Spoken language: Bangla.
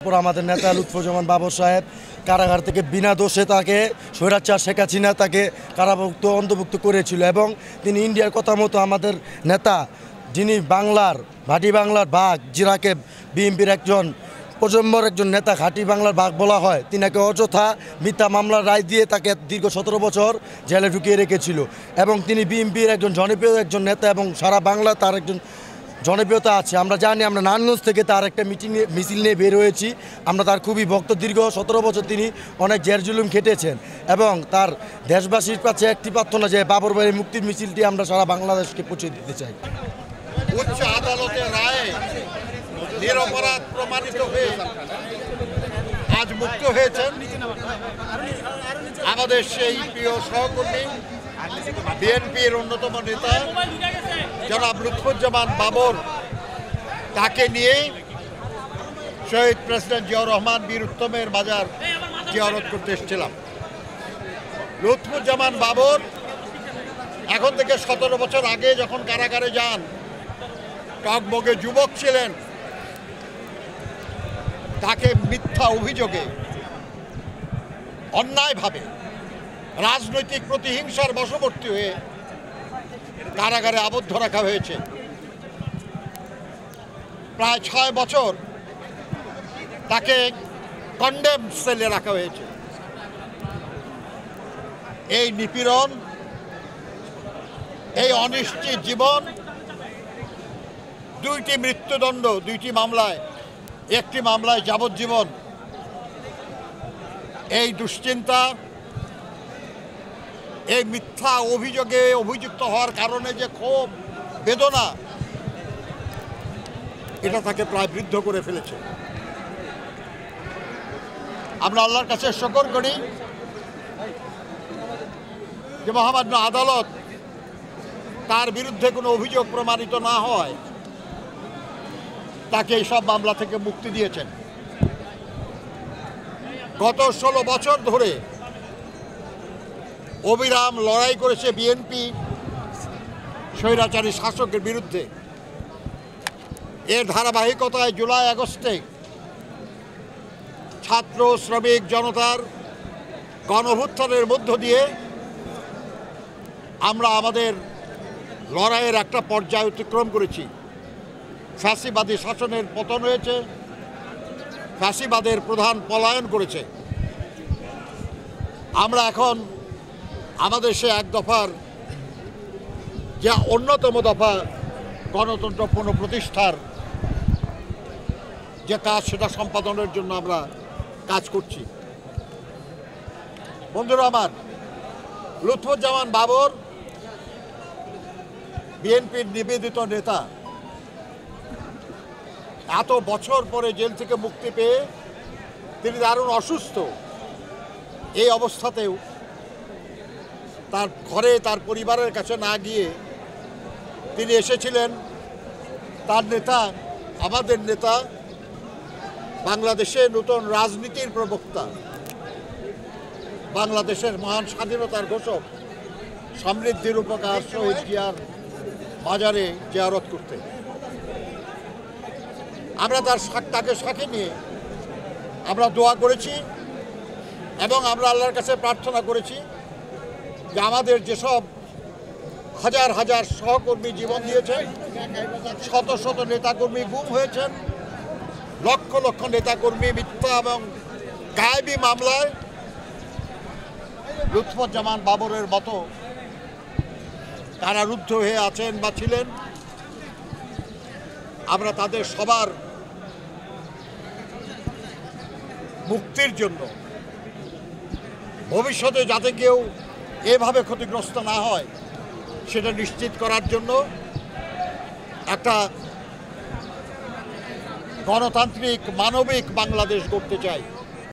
আমাদের নেতা লুৎফুজ্জামান বাবর সাহেব কারাগার থেকে বিনা দোষে তাকে স্বৈরাচার শেখ হাসিনা তাকে কারাভুক্ত অন্তর্ভুক্ত করেছিল এবং তিনি ইন্ডিয়ার কথা মতো আমাদের নেতা যিনি ভাটি বাংলার বাঘ যিনাকে বিএনপির একজন প্রজন্মর একজন নেতা ঘাটি বাংলার বাঘ বলা হয়, তিনাকে অযথা মিথ্যা মামলার রায় দিয়ে তাকে দীর্ঘ 17 বছর জেলে ঢুকিয়ে রেখেছিল এবং তিনি বিএনপির একজন জনপ্রিয় একজন নেতা এবং সারা বাংলা তার একজন জনপ্রিয়তা আছে। আমরা জানি, আমরা নারায়ণগঞ্জ থেকে তার একটা মিছিল নিয়ে বের হয়েছি। আমরা তার খুবই ভক্ত। দীর্ঘ 17 বছর তিনি অনেক জের জুলুম খেটেছেন এবং তার দেশবাসীর কাছে একটি প্রার্থনা যে বাবর ভাইয়ের মুক্তির মিছিলটি আমরা সারা বাংলাদেশকে পৌঁছে দিতে চাই। উচ্চ আদালতের রায়ে নিরপরাধ প্রমাণিত হয়ে আজ মুক্ত হয়েছেন আমাদের সেই প্রিয় সহকর্মী বিএনপির অন্যতম নেতা জনাব লুৎফুজ্জামান বাবর। তাকে নিয়ে শহীদ প্রেসিডেন্ট জিয়াউর রহমান বীর উত্তমের মাজার জিয়ারত করতে এসেছিলাম। লুৎফুজ্জামান বাবর এখন থেকে 17 বছর আগে যখন কারাগারে যান, টকবগে যুবক ছিলেন, তাকে মিথ্যা অভিযোগে অন্যায়ভাবে রাজনৈতিক প্রতিহিংসার বশবর্তী হয়ে কারাগারে আবদ্ধ রাখা হয়েছে। প্রায় 6 বছর তাকে কন্ডেম সেলে রাখা হয়েছে। এই নিপীড়ন, এই অনিশ্চিত জীবন, 2টি মৃত্যুদণ্ড, 2টি মামলায়, একটি মামলায় যাবজ্জীবন, এই দুশ্চিন্তা, এই মিথ্যা অভিযোগে অভিযুক্ত হওয়ার কারণে যে ক্ষোভ বেদনা, এটা তাকে প্রায় বৃদ্ধ করে ফেলেছে। আমরা আল্লাহর কাছে শুকর করি যে মহামান্য আদালত তার বিরুদ্ধে কোনো অভিযোগ প্রমাণিত না হয় তাকে এই সব মামলা থেকে মুক্তি দিয়েছেন। গত 16 বছর ধরে অবিরাম লড়াই করেছে বিএনপি স্বৈরাচারী শাসকের বিরুদ্ধে। এর ধারাবাহিকতায় জুলাই আগস্টে ছাত্র শ্রমিক জনতার গণঅভ্যুত্থানের মধ্য দিয়ে আমরা আমাদের লড়াইয়ের একটা পর্যায় অতিক্রম করেছি। ফ্যাসিবাদী শাসনের পতন হয়েছে, ফ্যাসিবাদের প্রধান পলায়ন করেছে। আমরা এখন আমাদের সে এক দফার যে অন্যতম দফা গণতন্ত্র পুনঃপ্রতিষ্ঠার যে কাজ, সেটা সম্পাদনের জন্য আমরা কাজ করছি। বন্ধুরা আমার, লুৎফুজ্জামান বাবর বিএনপির নিবেদিত নেতা। এত বছর পরে জেল থেকে মুক্তি পেয়ে তিনি দারুণ অসুস্থ। এই অবস্থাতেও তার ঘরে তার পরিবারের কাছে না গিয়ে তিনি এসেছিলেন তার নেতা, আমাদের নেতা, বাংলাদেশের নতুন রাজনীতির প্রবক্তা, বাংলাদেশের মহান স্বাধীনতার ঘোষক, সমৃদ্ধির উপকার শহীদ জিয়ার বাজারে জিয়ারত করতে। আমরা তাকে সাথে নিয়ে আমরা দোয়া করেছি এবং আমরা আল্লাহর কাছে প্রার্থনা করেছি যে আমাদের যেসব হাজার হাজার সহকর্মী জীবন দিয়েছেন, শত শত নেতাকর্মী গুম হয়েছেন, লক্ষ লক্ষ নেতাকর্মী মিথ্যা এবং গায়েবী মামলায় লুৎফুজ্জামান বাবরের মতো কারারুদ্ধ হয়ে আছেন বা ছিলেন, আমরা তাদের সবার মুক্তির জন্য, ভবিষ্যতে যাতে কেউ এভাবে ক্ষতিগ্রস্ত না হয় সেটা নিশ্চিত করার জন্য একটা গণতান্ত্রিক মানবিক বাংলাদেশ গড়তে চাই।